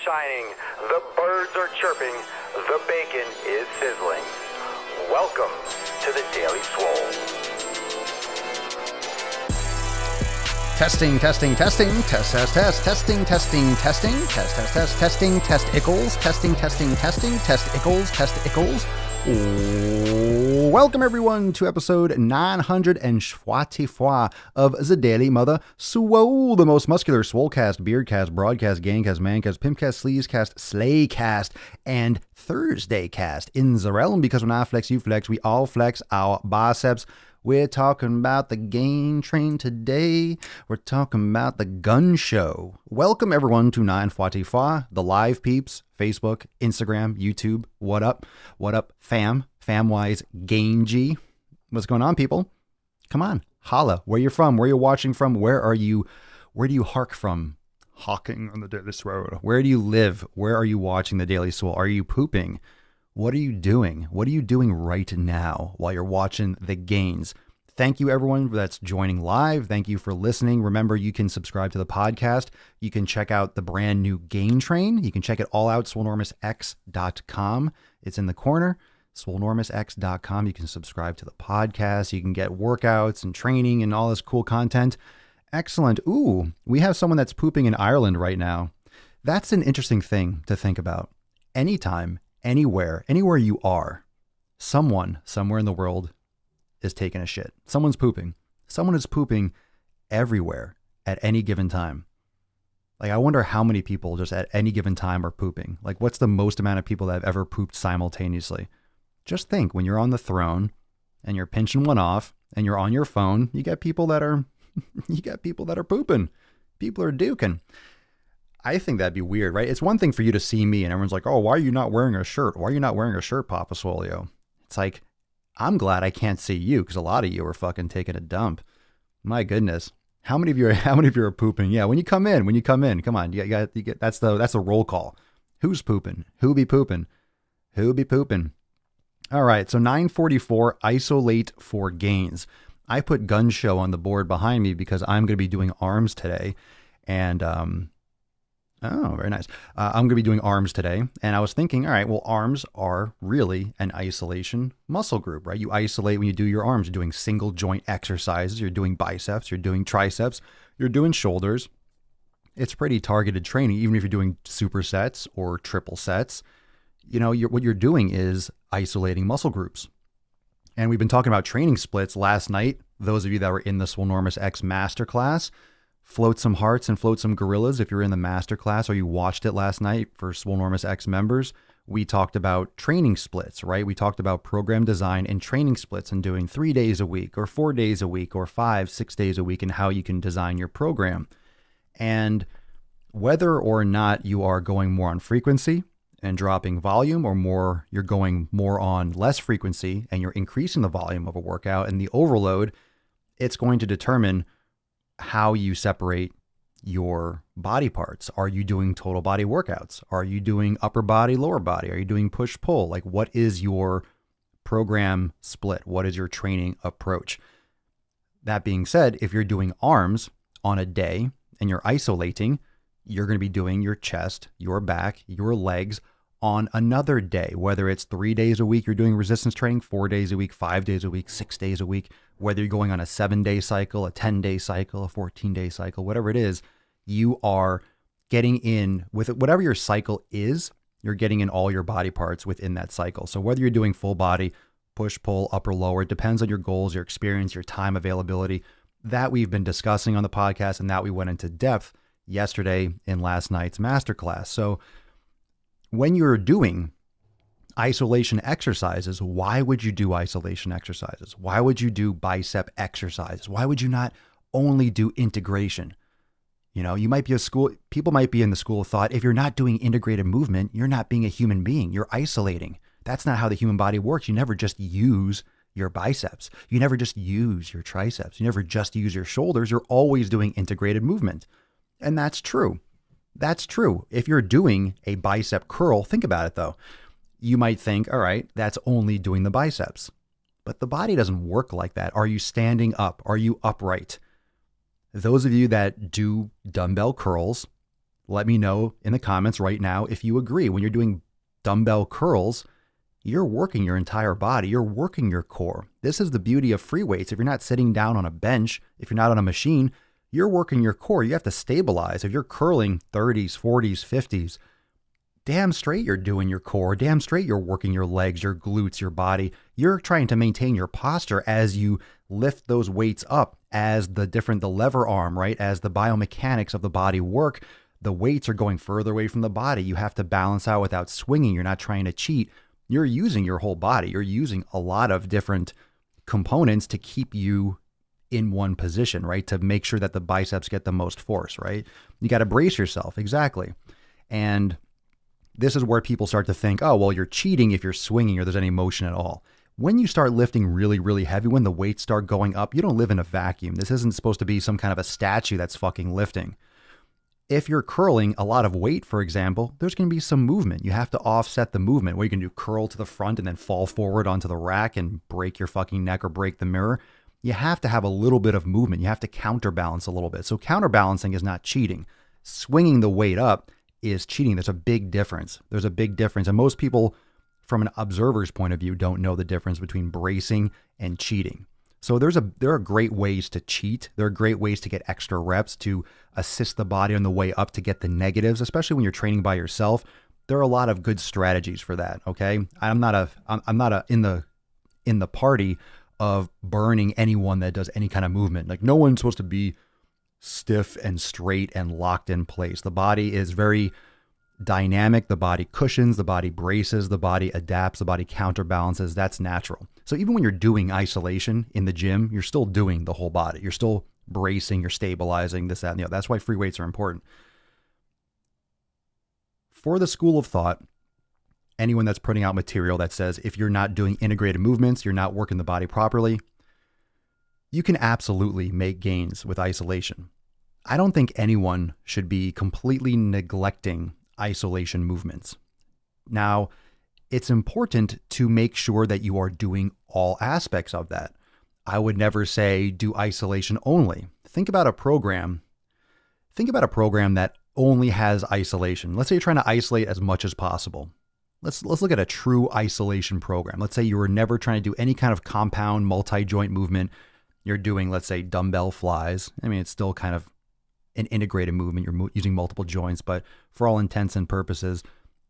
shining, the birds are chirping, the bacon is sizzling. Welcome to the Daily Swole. Testing, testing, testing, test, test, test, testing, testing, testing, test, test, test, testing, test ickles, testing, testing, testing, test ickles, test ickles. Welcome everyone to episode 924 of the Daily Mother Swole, the most muscular swolecast, beardcast, broadcast, gangcast, mancast, pimpcast, sleazecast, slaycast, and Thursday cast in the realm, because when I flex, you flex, we all flex our biceps. We're talking about the gain train today. We're talking about the gun show. Welcome everyone to 944, the live peeps, Facebook, Instagram, YouTube. What up? What up, fam? Famwise Gain G. What's going on, people? Come on, holla. Where you from? Where you watching from? Where are you? Where do you hark from? Hawking on the Daily Swole. Where do you live? Where are you watching the Daily Swole? Are you pooping? What are you doing? What are you doing right now while you're watching the gains? Thank you, everyone that's joining live. Thank you for listening. Remember, you can subscribe to the podcast. You can check out the brand new Gain Train. You can check it all out, swolenormousx.com. It's in the corner, swolenormousx.com. You can subscribe to the podcast. You can get workouts and training and all this cool content. Excellent. Ooh, we have someone that's pooping in Ireland right now. That's an interesting thing to think about. Anytime, anywhere you are, someone somewhere in the world is taking a shit. Someone's pooping. Someone is pooping everywhere at any given time. Like, I wonder how many people just at any given time are pooping. Like, what's the most amount of people that have ever pooped simultaneously? Just think, when you're on the throne and you're pinching one off and you're on your phone, you get people that are pooping. People are duking. I think that'd be weird, right? It's one thing for you to see me and everyone's like, oh, why are you not wearing a shirt? Why are you not wearing a shirt, Papa Swolio? It's like, I'm glad I can't see you, because a lot of you are fucking taking a dump. My goodness. How many of you are pooping? Yeah, when you come in, come on. You get that's the roll call. Who's pooping? Who be pooping? Who be pooping? All right, so 944, isolate for gains. I put gun show on the board behind me because I'm going to be doing arms today. And, oh, very nice. I'm going to be doing arms today. And I was thinking, all right, well, arms are really an isolation muscle group, right? You isolate when you do your arms. You're doing single joint exercises. You're doing biceps. You're doing triceps. You're doing shoulders. It's pretty targeted training, even if you're doing supersets or triple sets. You know, what you're doing is isolating muscle groups. And we've been talking about training splits last night. Those of you that were in the Swolenormous X Masterclass, float some hearts and float some gorillas if you're in the masterclass or you watched it last night for Swolenormous X members. We talked about training splits, right? We talked about program design and training splits and doing 3 days a week or 4 days a week or 5, 6 days a week and how you can design your program. And whether or not you are going more on frequency and dropping volume, or more, you're going more on less frequency and you're increasing the volume of a workout and the overload, it's going to determine how you separate your body parts. Are you doing total body workouts? Are you doing upper body, lower body? Are you doing push pull? Like, what is your program split? What is your training approach? That being said, if you're doing arms on a day and you're isolating, you're going to be doing your chest, your back, your legs on another day, whether it's 3 days a week, you're doing resistance training, 4 days a week, 5 days a week, 6 days a week, whether you're going on a 7-day cycle, a 10-day cycle, a 14-day cycle, whatever it is, you are getting in with it. Whatever your cycle is, you're getting in all your body parts within that cycle. So whether you're doing full body, push, pull, upper, lower, it depends on your goals, your experience, your time availability. That we've been discussing on the podcast, and that we went into depth yesterday in last night's masterclass. So when you're doing isolation exercises, why would you do isolation exercises? Why would you do bicep exercises? Why would you not only do integration? You know, you might be people might be in the school of thought, if you're not doing integrated movement, you're not being a human being. You're isolating. That's not how the human body works. You never just use your biceps. You never just use your triceps. You never just use your shoulders. You're always doing integrated movement. And that's true. That's true. If you're doing a bicep curl, think about it though. You might think, all right, that's only doing the biceps. But the body doesn't work like that. Are you standing up? Are you upright? Those of you that do dumbbell curls, Let me know in the comments right now if you agree. When you're doing dumbbell curls, you're working your entire body. You're working your core. This is the beauty of free weights. If you're not sitting down on a bench, if you're not on a machine, you're working your core. You have to stabilize. If you're curling 30s, 40s, 50s, damn straight you're doing your core. Damn straight you're working your legs, your glutes, your body. You're trying to maintain your posture as you lift those weights up, as the lever arm, right? As the biomechanics of the body work, the weights are going further away from the body. You have to balance out without swinging. You're not trying to cheat. You're using your whole body. You're using a lot of different components to keep you in one position, right? To make sure that the biceps get the most force, right? You got to brace yourself. Exactly. And this is where people start to think, oh, well, you're cheating if you're swinging or there's any motion at all. When you start lifting really, really heavy, when the weights start going up, you don't live in a vacuum. This isn't supposed to be some kind of a statue that's fucking lifting. If you're curling a lot of weight, for example, there's going to be some movement. You have to offset the movement where you can do curl to the front and then fall forward onto the rack and break your fucking neck or break the mirror. You have to have a little bit of movement. You have to counterbalance a little bit. So counterbalancing is not cheating. Swinging the weight up is cheating. There's a big difference. There's a big difference. And most people, from an observer's point of view, don't know the difference between bracing and cheating. So there are great ways to cheat. There are great ways to get extra reps to assist the body on the way up to get the negatives, especially when you're training by yourself. There are a lot of good strategies for that. Okay. I'm not in the party of burning anyone that does any kind of movement. Like, no one's supposed to be stiff and straight and locked in place. The body is very dynamic. The body cushions, the body braces, the body adapts, the body counterbalances. That's natural. So even when you're doing isolation in the gym, you're still doing the whole body. You're still bracing, you're stabilizing, this, that, and the other. That's why free weights are important. For the school of thought, anyone that's putting out material that says if you're not doing integrated movements, you're not working the body properly, you can absolutely make gains with isolation. I don't think anyone should be completely neglecting isolation movements. Now, it's important to make sure that you are doing all aspects of that. I would never say do isolation only. Think about a program that only has isolation. Let's say you're trying to isolate as much as possible. Let's look at a true isolation program. Let's say you were never trying to do any kind of compound multi-joint movement. You're doing, let's say, dumbbell flies. I mean, it's still kind of an integrated movement. You're using multiple joints, but for all intents and purposes,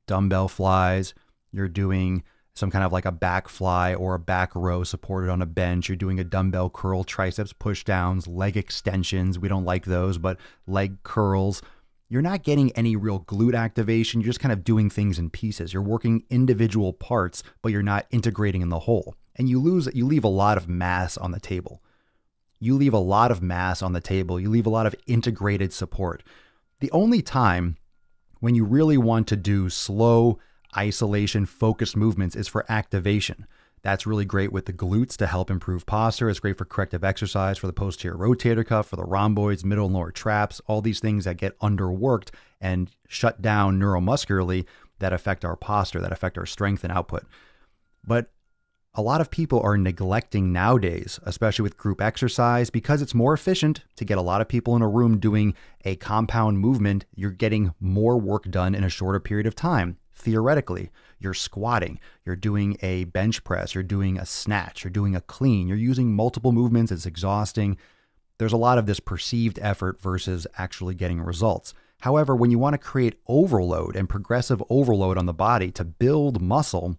dumbbell flies, you're doing some kind of like a back fly or a back row supported on a bench. You're doing a dumbbell curl, triceps push downs, leg extensions. We don't like those, but leg curls. You're not getting any real glute activation. You're just kind of doing things in pieces. You're working individual parts, but you're not integrating in the whole. And you leave a lot of mass on the table. You leave a lot of mass on the table. You leave a lot of integrated support. The only time when you really want to do slow isolation focused movements is for activation. That's really great with the glutes to help improve posture. It's great for corrective exercise for the posterior rotator cuff, for the rhomboids, middle and lower traps, all these things that get underworked and shut down neuromuscularly that affect our posture, that affect our strength and output. But a lot of people are neglecting nowadays, especially with group exercise, because it's more efficient to get a lot of people in a room doing a compound movement. You're getting more work done in a shorter period of time. Theoretically, you're squatting, you're doing a bench press, you're doing a snatch, you're doing a clean, you're using multiple movements. It's exhausting. There's a lot of this perceived effort versus actually getting results. However, when you want to create overload and progressive overload on the body to build muscle,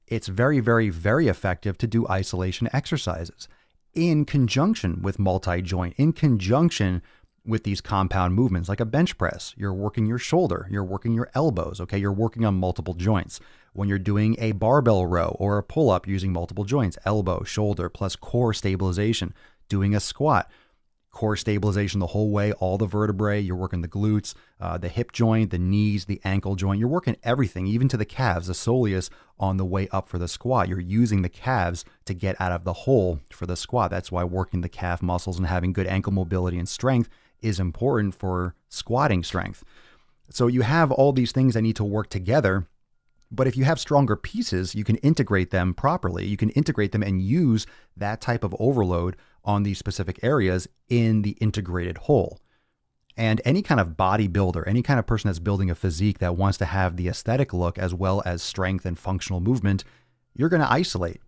it's very, very, very effective to do isolation exercises in conjunction with multi-joint, in conjunction with these compound movements like a bench press. You're working your shoulder, you're working your elbows, okay? You're working on multiple joints. When you're doing a barbell row or a pull-up using multiple joints, elbow, shoulder, plus core stabilization, doing a squat, core stabilization the whole way, all the vertebrae. You're working the glutes, the hip joint, the knees, the ankle joint. You're working everything, even to the calves, the soleus on the way up for the squat. You're using the calves to get out of the hole for the squat. That's why working the calf muscles and having good ankle mobility and strength is important for squatting strength. So you have all these things that need to work together. But if you have stronger pieces, you can integrate them properly. You can integrate them and use that type of overload on these specific areas in the integrated whole. And any kind of bodybuilder, any kind of person that's building a physique that wants to have the aesthetic look as well as strength and functional movement, you're going to isolate.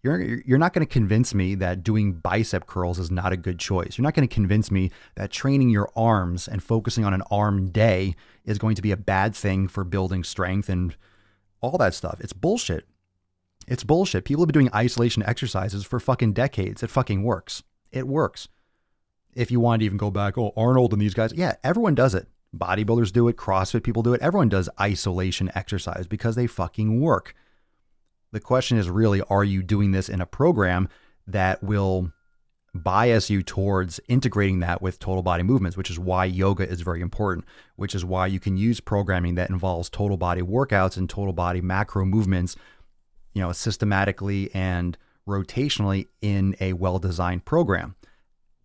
You're not going to convince me that doing bicep curls is not a good choice. You're not going to convince me that training your arms and focusing on an arm day is going to be a bad thing for building strength and all that stuff. It's bullshit. It's bullshit. People have been doing isolation exercises for fucking decades. It fucking works. It works. If you want to even go back, oh, Arnold and these guys. Yeah, everyone does it. Bodybuilders do it. CrossFit people do it. Everyone does isolation exercise because they fucking work. The question is really, are you doing this in a program that will bias you towards integrating that with total body movements, which is why yoga is very important, which is why you can use programming that involves total body workouts and total body macro movements, systematically and rotationally in a well-designed program.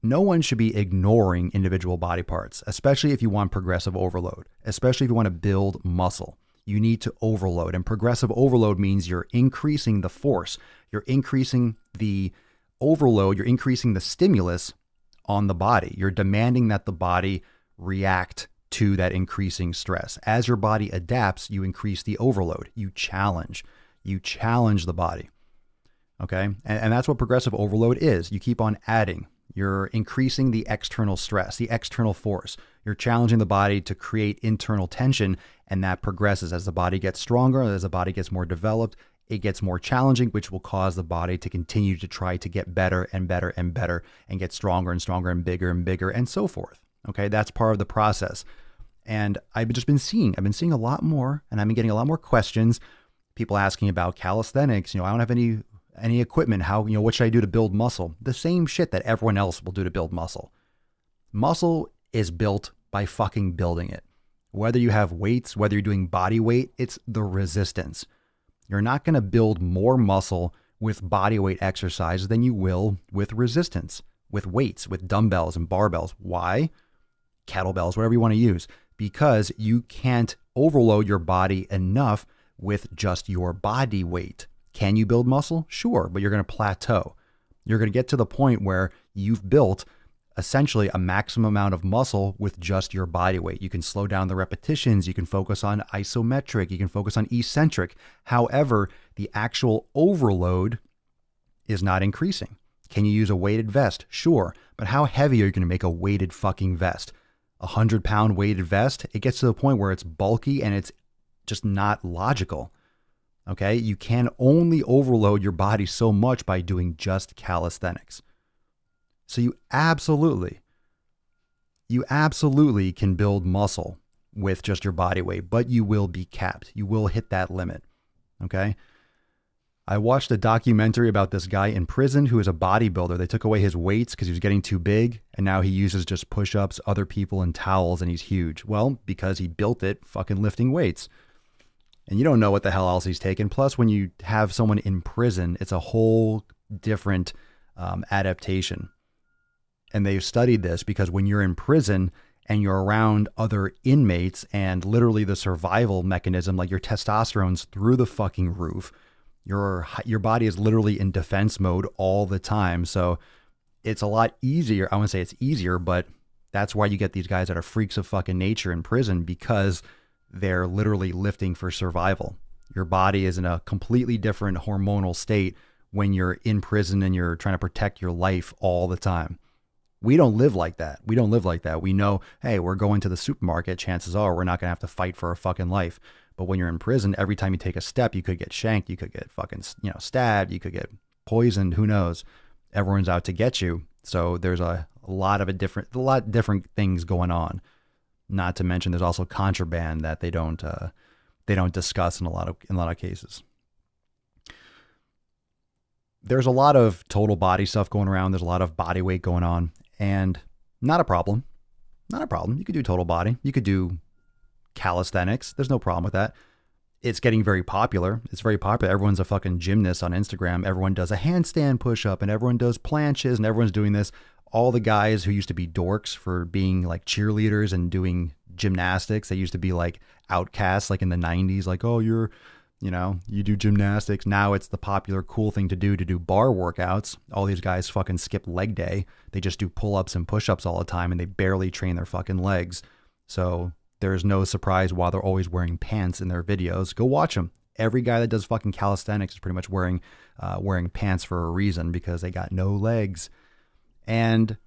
No one should be ignoring individual body parts, especially if you want progressive overload, especially if you want to build muscle. You need to overload, and progressive overload means you're increasing the force, you're increasing the overload, you're increasing the stimulus on the body. You're demanding that the body react to that increasing stress. As your body adapts, you increase the overload. You challenge the body. Okay. And that's what progressive overload is. You keep on adding. You're increasing the external stress, the external force. You're challenging the body to create internal tension, and that progresses as the body gets stronger, as the body gets more developed. It gets more challenging, which will cause the body to continue to try to get better and better and better and get stronger and stronger and bigger and so forth. Okay, that's part of the process. And I've been seeing a lot more, and I've been getting a lot more questions. People asking about calisthenics. I don't have any equipment. How, what should I do to build muscle? The same shit that everyone else will do to build muscle. Muscle is built by fucking building it. Whether you have weights, whether you're doing body weight, it's the resistance. You're not going to build more muscle with body weight exercise than you will with resistance, with weights, with dumbbells and barbells. Why? Kettlebells, whatever you want to use. Because you can't overload your body enough with just your body weight. Can you build muscle? Sure, but you're going to plateau. You're going to get to the point where you've built essentially a maximum amount of muscle with just your body weight. You can slow down the repetitions. You can focus on isometric. You can focus on eccentric. However, the actual overload is not increasing. Can you use a weighted vest? Sure, but how heavy are you going to make a weighted fucking vest? 100-pound weighted vest? It gets to the point where it's bulky and it's just not logical. Okay, you can only overload your body so much by doing just calisthenics. So you absolutely can build muscle with just your body weight, but you will be capped. You will hit that limit. Okay. I watched a documentary about this guy in prison who is a bodybuilder. They took away his weights because he was getting too big, and now he uses just push-ups, other people, and towels, and he's huge. Well, because he built it fucking lifting weights. And you don't know what the hell else he's taken. Plus, when you have someone in prison, it's a whole different adaptation. And they've studied this because when you're in prison and you're around other inmates and literally the survival mechanism, like your testosterone's through the fucking roof, your body is literally in defense mode all the time. So it's a lot easier. I wouldn't say it's easier, but that's why you get these guys that are freaks of fucking nature in prison, because they're literally lifting for survival. Your body is in a completely different hormonal state when you're in prison and you're trying to protect your life all the time. We don't live like that. We know, hey, we're going to the supermarket. Chances are we're not going to have to fight for our fucking life. But when you're in prison, every time you take a step, you could get shanked. You could get fucking, stabbed. You could get poisoned. Who knows? Everyone's out to get you. So there's a lot different things going on. Not to mention, there's also contraband that they don't discuss in a lot of cases. There's a lot of total body stuff going around. There's a lot of body weight going on, and not a problem. You could do total body. You could do calisthenics. There's no problem with that. It's getting very popular. Everyone's a fucking gymnast on Instagram. Everyone does a handstand push-up, and everyone does planches, and everyone's doing this. All the guys who used to be dorks for being like cheerleaders and doing gymnastics, they used to be like outcasts, like in the 90s, like, oh, you're You know, you do gymnastics. Now it's the popular cool thing to do bar workouts. All these guys fucking skip leg day. They just do pull-ups and push-ups all the time, and they barely train their fucking legs. So there's no surprise why they're always wearing pants in their videos. Go watch them. Every guy that does fucking calisthenics is pretty much wearing pants for a reason, because they got no legs. And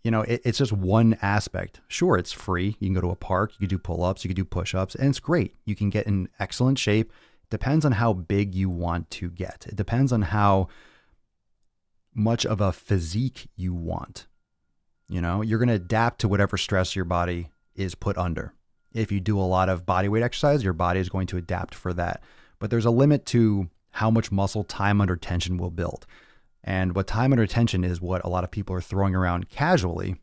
you know, it's just one aspect. Sure, it's free. You can go to a park, you can do pull-ups, you can do push-ups, and it's great. You can get in excellent shape. Depends on how big you want to get. It depends on how much of a physique you want. You know, you're going to adapt to whatever stress your body is put under. If you do a lot of body weight exercise, your body is going to adapt for that. But there's a limit to how much muscle time under tension will build. And what time under tension is what a lot of people are throwing around casually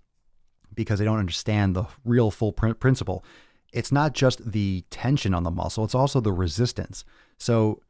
because they don't understand the real full principle. It's not just the tension on the muscle, it's also the resistance. So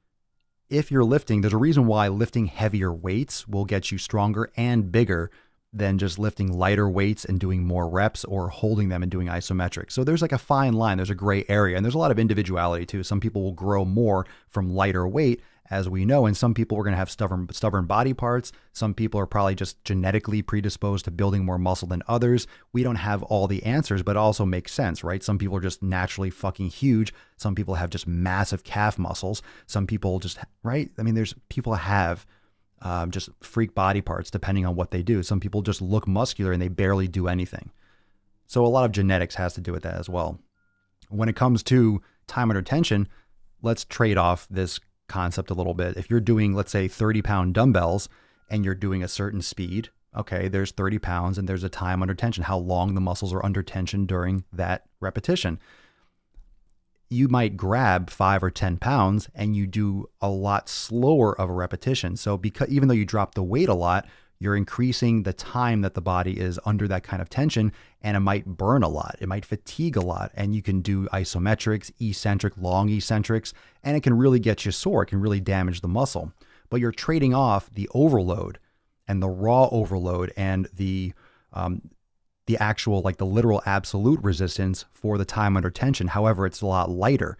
if you're lifting, there's a reason why lifting heavier weights will get you stronger and bigger than just lifting lighter weights and doing more reps or holding them and doing isometric. So there's like a fine line, there's a gray area, and there's a lot of individuality too. Some people will grow more from lighter weight, as we know, and some people are going to have stubborn body parts. Some people are probably just genetically predisposed to building more muscle than others. We don't have all the answers, but it also makes sense, right? Some people are just naturally fucking huge. Some people have just massive calf muscles. Some people just, right? I mean, there's people have just freak body parts depending on what they do. Some people just look muscular and they barely do anything. So a lot of genetics has to do with that as well. When it comes to time under tension, let's trade off this concept a little bit. If you're doing, let's say, 30-pound dumbbells and you're doing a certain speed, okay, there's 30 pounds and there's a time under tension, how long the muscles are under tension during that repetition. You might grab 5 or 10 pounds and you do a lot slower of a repetition. So because even though you drop the weight a lot, you're increasing the time that the body is under that kind of tension, and it might burn a lot. It might fatigue a lot, and you can do isometrics, eccentric, long eccentrics, and it can really get you sore. It can really damage the muscle. But you're trading off the overload and the raw overload and the actual, like the literal absolute resistance for the time under tension. However, it's a lot lighter.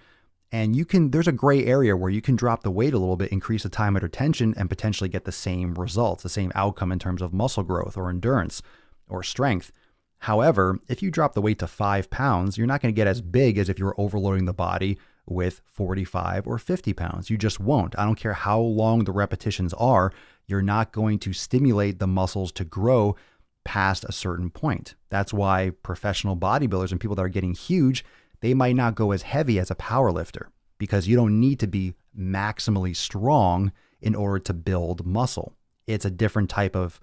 And there's a gray area where you can drop the weight a little bit, increase the time under tension, and potentially get the same results, the same outcome in terms of muscle growth or endurance or strength. However, if you drop the weight to 5 pounds, you're not going to get as big as if you're overloading the body with 45 or 50 pounds. You just won't. I don't care how long the repetitions are. You're not going to stimulate the muscles to grow past a certain point. That's why professional bodybuilders and people that are getting huge, they might not go as heavy as a power lifter, because you don't need to be maximally strong in order to build muscle. It's a different type of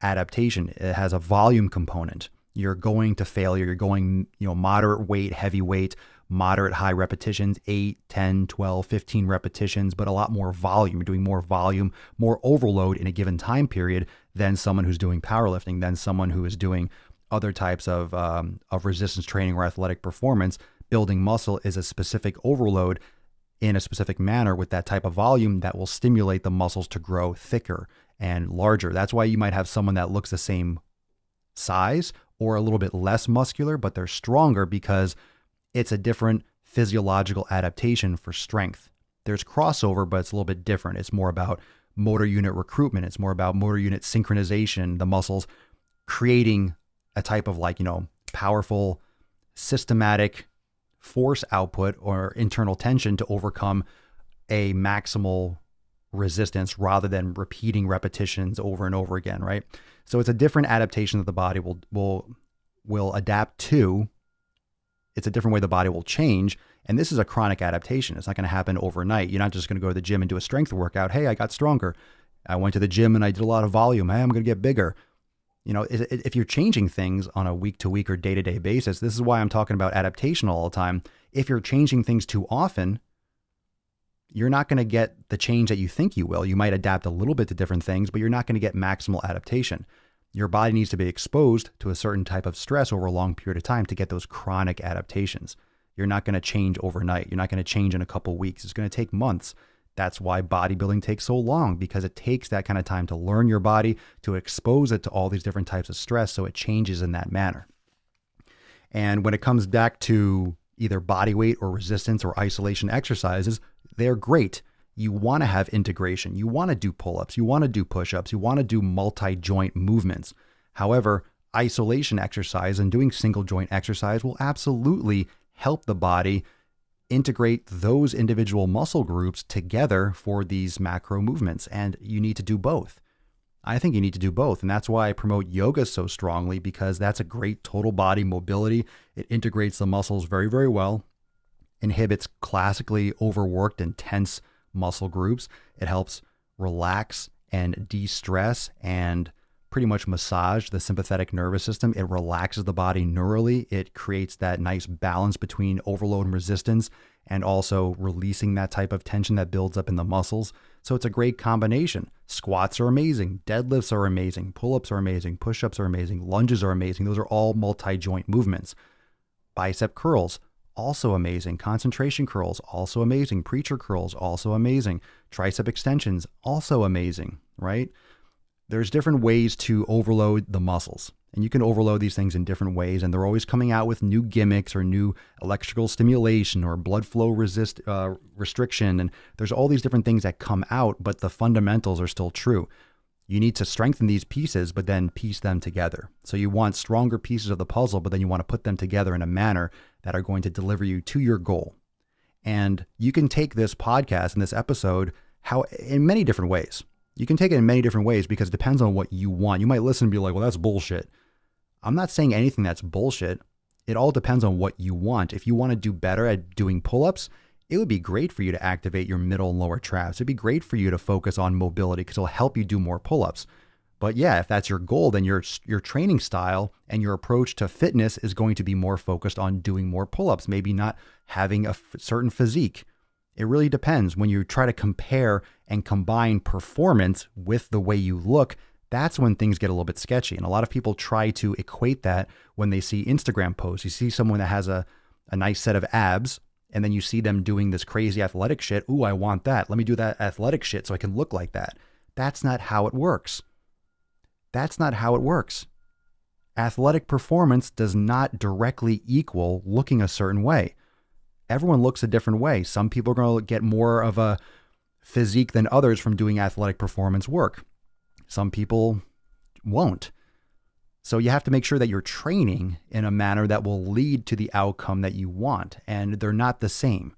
adaptation. It has a volume component. You're going to failure. You're going, moderate weight, heavy weight, moderate high repetitions, 8, 10, 12, 15 repetitions, but a lot more volume. You're doing more volume, more overload in a given time period than someone who's doing powerlifting, than someone who is doing other types of resistance training or athletic performance. Building muscle is a specific overload in a specific manner with that type of volume that will stimulate the muscles to grow thicker and larger. That's why you might have someone that looks the same size or a little bit less muscular, but they're stronger because it's a different physiological adaptation for strength. There's crossover, but it's a little bit different. It's more about motor unit recruitment. It's more about motor unit synchronization, the muscles creating a type of powerful, systematic force output or internal tension to overcome a maximal resistance rather than repeating repetitions over and over again, right? So it's a different adaptation that the body will adapt to. It's a different way the body will change. And this is a chronic adaptation. It's not going to happen overnight. You're not just going to go to the gym and do a strength workout. Hey, I got stronger. I went to the gym and I did a lot of volume. Hey, I'm going to get bigger. If you're changing things on a week-to-week or day-to-day basis, this is why I'm talking about adaptation all the time. If you're changing things too often, you're not going to get the change that you think you will. You might adapt a little bit to different things, but you're not going to get maximal adaptation. Your body needs to be exposed to a certain type of stress over a long period of time to get those chronic adaptations. You're not going to change overnight. You're not going to change in a couple of weeks. It's going to take months. That's why bodybuilding takes so long, because it takes that kind of time to learn your body, to expose it to all these different types of stress so it changes in that manner. And when it comes back to either body weight or resistance or isolation exercises, they're great. You want to have integration. You want to do pull-ups. You want to do push-ups. You want to do multi-joint movements. However, isolation exercise and doing single joint exercise will absolutely help the body integrate those individual muscle groups together for these macro movements. And you need to do both. I think you need to do both. And that's why I promote yoga so strongly, because that's a great total body mobility. It integrates the muscles very, very well, inhibits classically overworked and tense muscle groups. It helps relax and de-stress and pretty much massage the sympathetic nervous system. It relaxes the body neurally. It creates that nice balance between overload and resistance, and also releasing that type of tension that builds up in the muscles. So it's a great combination. Squats are amazing. Deadlifts are amazing. Pull-ups are amazing. Push-ups are amazing. Lunges are amazing. Those are all multi-joint movements. Bicep curls, also amazing. Concentration curls, also amazing. Preacher curls, also amazing. Tricep extensions, also amazing, right? There's different ways to overload the muscles, and you can overload these things in different ways, and they're always coming out with new gimmicks or new electrical stimulation or blood flow restriction, and there's all these different things that come out, but the fundamentals are still true. You need to strengthen these pieces, but then piece them together. So you want stronger pieces of the puzzle, but then you want to put them together in a manner that are going to deliver you to your goal. And you can take this podcast and this episode in many different ways. You can take it in many different ways because it depends on what you want. You might listen and be like, well, that's bullshit. I'm not saying anything that's bullshit. It all depends on what you want. If you want to do better at doing pull-ups, it would be great for you to activate your middle and lower traps. It'd be great for you to focus on mobility because it'll help you do more pull-ups. But yeah, if that's your goal, then your training style and your approach to fitness is going to be more focused on doing more pull-ups, maybe not having a certain physique. It really depends. When you try to compare and combine performance with the way you look, that's when things get a little bit sketchy. And a lot of people try to equate that when they see Instagram posts. You see someone that has a nice set of abs, and then you see them doing this crazy athletic shit. Ooh, I want that. Let me do that athletic shit so I can look like that. That's not how it works. That's not how it works. Athletic performance does not directly equal looking a certain way. Everyone looks a different way. Some people are going to get more of a physique than others from doing athletic performance work. Some people won't. So you have to make sure that you're training in a manner that will lead to the outcome that you want. And they're not the same.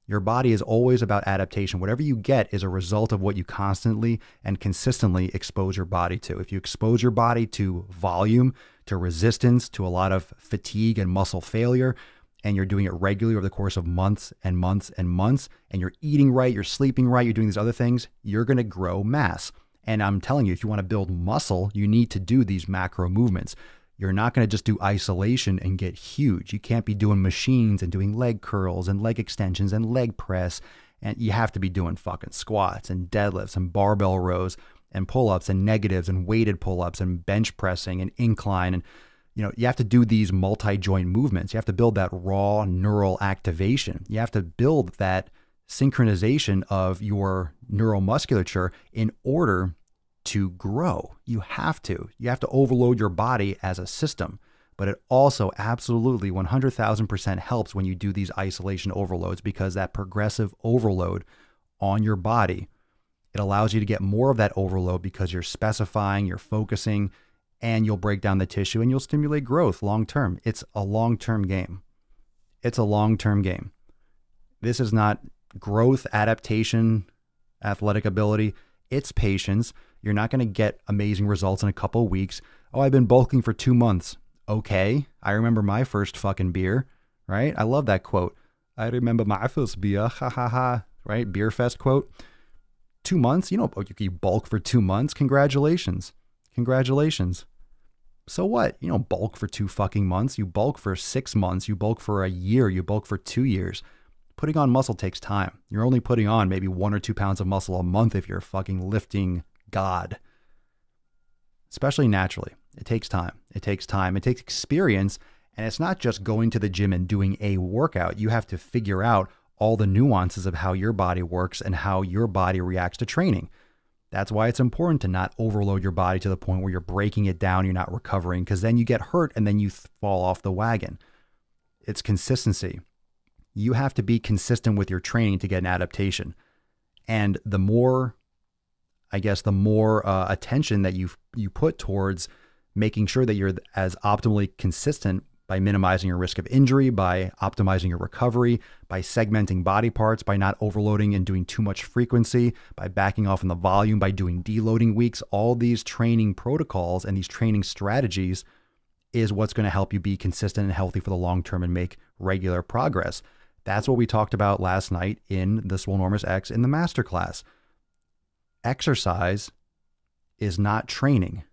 Your body is always about adaptation. Whatever you get is a result of what you constantly and consistently expose your body to. If you expose your body to volume, to resistance, to a lot of fatigue and muscle failure, and you're doing it regularly over the course of months and months and months, and you're eating right, you're sleeping right, you're doing these other things, you're going to grow mass. And I'm telling you, if you want to build muscle, you need to do these macro movements. You're not going to just do isolation and get huge. You can't be doing machines and doing leg curls and leg extensions and leg press. And you have to be doing fucking squats and deadlifts and barbell rows and pull-ups and negatives and weighted pull-ups and bench pressing and incline. And you have to do these multi-joint movements. You have to build that raw neural activation. You have to build that synchronization of your neuromusculature in order to grow. You have to overload your body as a system, but it also absolutely 100,000% helps when you do these isolation overloads, because that progressive overload on your body, it allows you to get more of that overload because you're specifying, you're focusing, and you'll break down the tissue and you'll stimulate growth long-term. It's a long-term game. It's a long-term game. This is not growth, adaptation, athletic ability. It's patience. You're not going to get amazing results in a couple of weeks. Oh, I've been bulking for 2 months. Okay. I remember my first fucking beer, right? I love that quote. I remember my first beer. Ha ha ha. Right? Beer fest quote. 2 months? You bulk for 2 months. Congratulations. Congratulations. So what? You don't bulk for 2 fucking months. You bulk for 6 months. You bulk for a year. You bulk for 2 years. Putting on muscle takes time. You're only putting on maybe 1 or 2 pounds of muscle a month if you're a fucking lifting god. Especially naturally. It takes time. It takes time. It takes experience. And it's not just going to the gym and doing a workout. You have to figure out all the nuances of how your body works and how your body reacts to training. That's why it's important to not overload your body to the point where you're breaking it down, you're not recovering, because then you get hurt and then you fall off the wagon. It's consistency. You have to be consistent with your training to get an adaptation. And the more attention that you put towards making sure that you're as optimally consistent by minimizing your risk of injury, by optimizing your recovery, by segmenting body parts, by not overloading and doing too much frequency, by backing off in the volume, by doing deloading weeks, all these training protocols and these training strategies is what's going to help you be consistent and healthy for the long term and make regular progress. That's what we talked about last night in the Swolenormous X in the masterclass. Exercise is not training.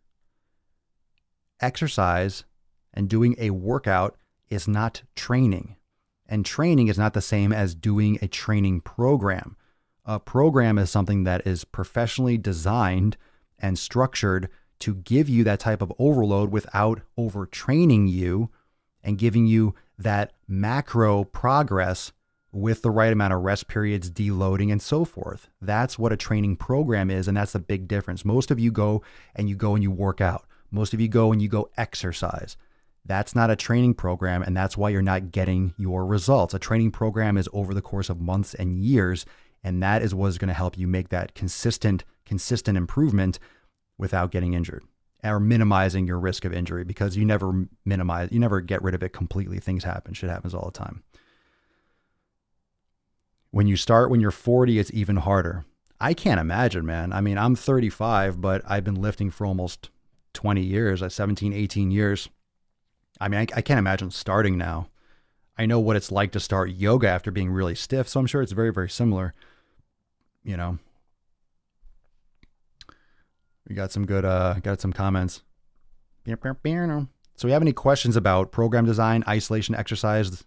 Exercise and doing a workout is not training. And training is not the same as doing a training program. A program is something that is professionally designed and structured to give you that type of overload without overtraining you and giving you that macro progress with the right amount of rest periods, deloading, and so forth. That's what a training program is, and that's the big difference. Most of you go and you work out. Most of you go and you go exercise. That's not a training program, and that's why you're not getting your results. A training program is over the course of months and years, and that is what is going to help you make that consistent improvement without getting injured or minimizing your risk of injury, because you never get rid of it completely. Things happen. Shit happens all the time. When you're 40, it's even harder. I can't imagine, man. I mean, I'm 35, but I've been lifting for almost 20 years, 17, 18 years. I mean, I can't imagine starting now. I know what it's like to start yoga after being really stiff, so I'm sure it's very, very similar. You know, we got some good, got some comments. So we have any questions about program design, isolation, exercise,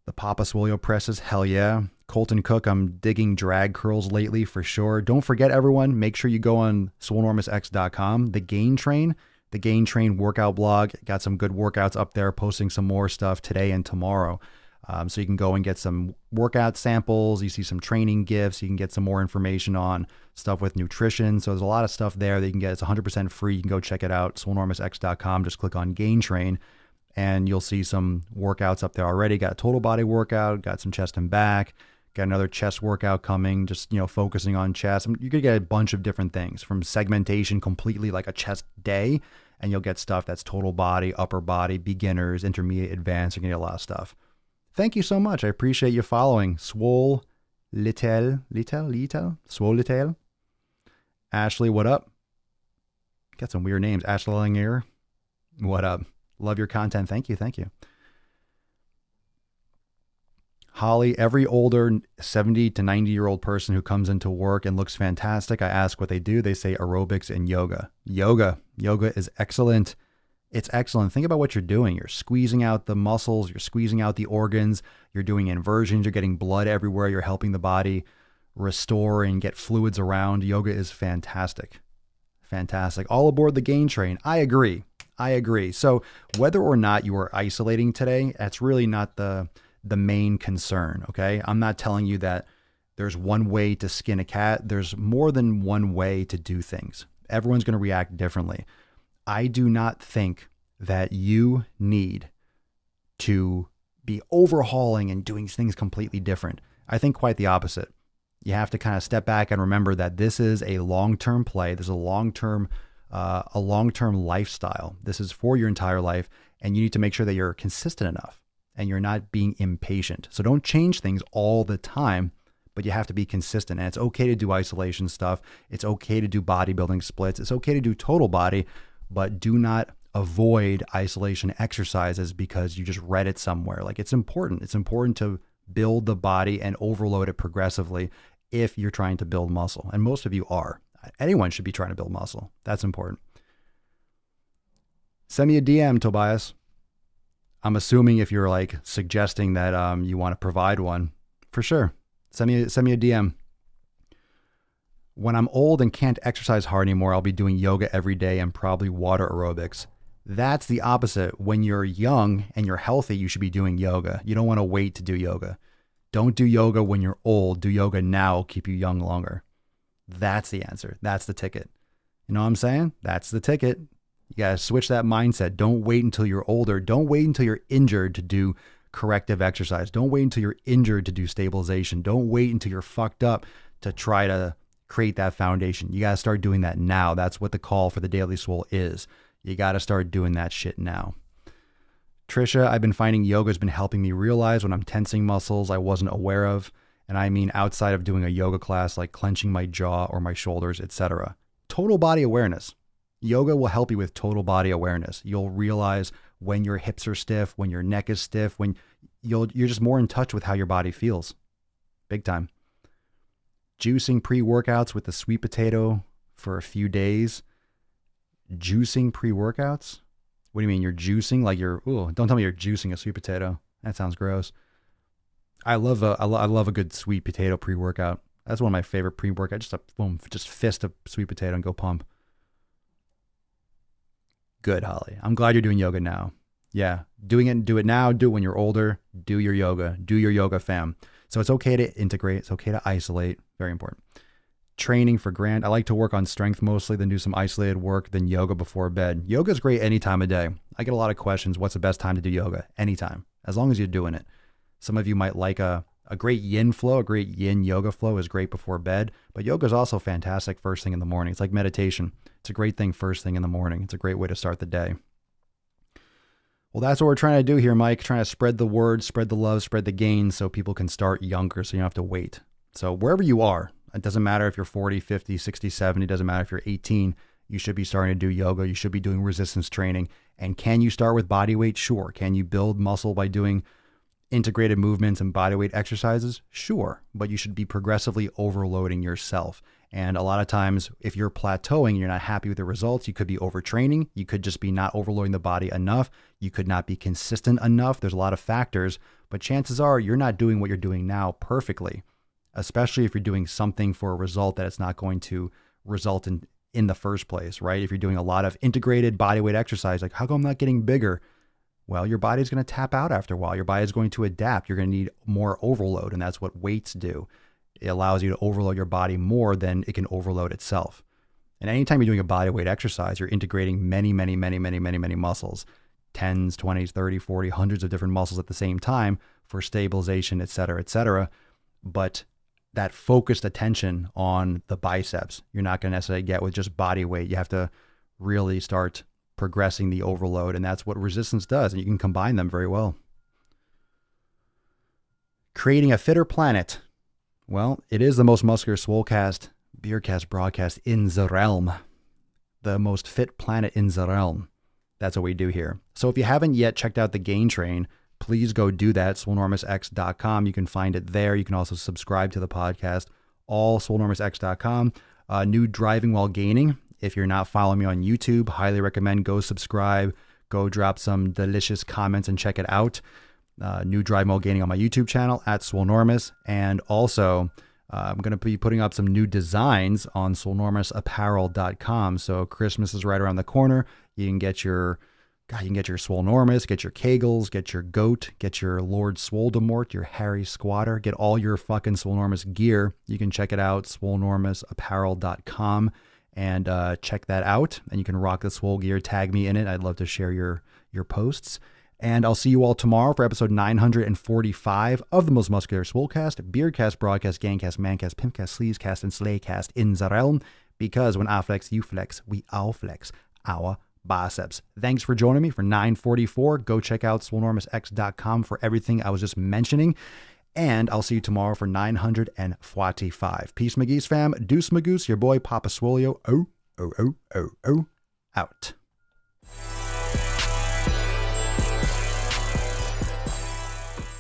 the Papa Swolio presses? Hell yeah. Colton Cook, I'm digging drag curls lately for sure. Don't forget, everyone, make sure you go on swolenormousx.com. The Gain Train workout blog. Got some good workouts up there, posting some more stuff today and tomorrow. So you can go and get some workout samples. You see some training gifts. You can get some more information on stuff with nutrition. So there's a lot of stuff there that you can get. It's 100% free. You can go check it out. swolenormousx.com. Just click on Gain Train and you'll see some workouts up there already. Got a total body workout, got some chest and back, got another chest workout coming, just, focusing on chest. You could get a bunch of different things, from segmentation completely like a chest day, and you'll get stuff that's total body, upper body, beginners, intermediate, advanced. You're going to get a lot of stuff. Thank you so much. I appreciate you following. Swole Little. Swole Little. Ashley, what up? Got some weird names. Ashley Langier, what up? Love your content. Thank you. Holly, every older 70 to 90-year-old person who comes into work and looks fantastic, I ask what they do. They say aerobics and yoga. Yoga is excellent. It's excellent. Think about what you're doing. You're squeezing out the muscles. You're squeezing out the organs. You're doing inversions. You're getting blood everywhere. You're helping the body restore and get fluids around. Yoga is fantastic. All aboard the Gain Train. I agree. So whether or not you are isolating today, that's really not the main concern, okay? I'm not telling you that there's one way to skin a cat. There's more than one way to do things. Everyone's going to react differently. I do not think that you need to be overhauling and doing things completely different. I think quite the opposite. You have to kind of step back and remember that this is a long-term play. This is a long-term lifestyle. This is for your entire life, and you need to make sure that you're consistent enough and you're not being impatient. So don't change things all the time, but you have to be consistent. And it's okay to do isolation stuff. It's okay to do bodybuilding splits. It's okay to do total body, but do not avoid isolation exercises because you just read it somewhere. Like, it's important. It's important to build the body and overload it progressively if you're trying to build muscle. And most of you are. Anyone should be trying to build muscle. That's important. Send me a DM, Tobias. I'm assuming if you're like suggesting that you want to provide one, for sure. Send me a DM. When I'm old and can't exercise hard anymore, I'll be doing yoga every day and probably water aerobics. That's the opposite. When you're young and you're healthy, you should be doing yoga. You don't want to wait to do yoga. Don't do yoga when you're old. Do yoga now. Keep you young longer. That's the answer. That's the ticket. You know what I'm saying? That's the ticket. You got to switch that mindset. Don't wait until you're older. Don't wait until you're injured to do corrective exercise. Don't wait until you're injured to do stabilization. Don't wait until you're fucked up to try to create that foundation. You got to start doing that now. That's what the call for the Daily Swole is. You got to start doing that shit now. Trisha, I've been finding yoga has been helping me realize when I'm tensing muscles I wasn't aware of. And I mean outside of doing a yoga class like clenching my jaw or my shoulders, etc. Total body awareness. Yoga will help you with total body awareness. You'll realize when your hips are stiff, when your neck is stiff, when you're just more in touch with how your body feels. Big time. Juicing pre-workouts with the sweet potato for a few days. Juicing pre-workouts? What do you mean? You're juicing like don't tell me you're juicing a sweet potato. That sounds gross. I love a good sweet potato pre-workout. That's one of my favorite pre-workouts. Just fist a sweet potato and go pump. Good, Holly. I'm glad you're doing yoga now. Yeah, do it now. Do it when you're older. Do your yoga, fam. So it's okay to integrate. It's okay to isolate. Very important. Training for Grant. I like to work on strength mostly, then do some isolated work, then yoga before bed. Yoga is great any time of day. I get a lot of questions. What's the best time to do yoga? Anytime, as long as you're doing it. Some of you might like a great yin flow, a great yin yoga flow is great before bed, but yoga is also fantastic first thing in the morning. It's like meditation. It's a great thing first thing in the morning. It's a great way to start the day. Well, that's what we're trying to do here, Mike. Trying to spread the word, spread the love, spread the gains so people can start younger so you don't have to wait. So wherever you are, it doesn't matter if you're 40, 50, 60, 70, it doesn't matter if you're 18, you should be starting to do yoga. You should be doing resistance training. And can you start with body weight? Sure. Can you build muscle by doing integrated movements and bodyweight exercises? Sure, but you should be progressively overloading yourself. And a lot of times, if you're plateauing and you're not happy with the results, you could be overtraining. You could just be not overloading the body enough. You could not be consistent enough. There's a lot of factors, but chances are you're not doing what you're doing now perfectly, especially if you're doing something for a result that it's not going to result in the first place, right? If you're doing a lot of integrated bodyweight exercise, like how come I'm not getting bigger? Well, your body's going to tap out after a while. Your body's going to adapt. You're going to need more overload, and that's what weights do. It allows you to overload your body more than it can overload itself. And anytime you're doing a bodyweight exercise, you're integrating many muscles, 10s, 20s, 30, 40, hundreds of different muscles at the same time for stabilization, et cetera, et cetera. But that focused attention on the biceps, you're not going to necessarily get with just body weight. You have to really start progressing the overload, and that's what resistance does, and you can combine them very well. Creating a fitter planet. Well, it is the most muscular Swolecast, Beercast broadcast in the realm. The most fit planet in the realm. That's what we do here. So if you haven't yet checked out the Gain Train, please go do that, swolenormousx.com. You can find it there. You can also subscribe to the podcast, all swolenormousx.com. New Driving While Gaining. If you're not following me on YouTube, highly recommend go subscribe, go drop some delicious comments and check it out. New Driving While Gaining on my YouTube channel at Swolenormous. And also, I'm going to be putting up some new designs on swolenormousapparel.com. So Christmas is right around the corner. You can get your Swolenormous, get your Kegels, get your Goat, get your Lord Swoledemort, your Harry Squatter, get all your fucking Swolenormous gear. You can check it out, swolenormousapparel.com. And check that out, and you can rock the Swole gear. Tag me in it. I'd love to share your posts. And I'll see you all tomorrow for episode 945 of the most muscular Swolecast, Beardcast, Broadcast, Gangcast, Mancast, Pimpcast, Sleevescast, and Slaycast in the realm. Because when I flex, you flex, we all flex our biceps. Thanks for joining me for 944. Go check out swolenormousx.com for everything I was just mentioning. And I'll see you tomorrow for 945. Peace, McGee's fam. Deuce Magoose, your boy Papa Swolio. Out.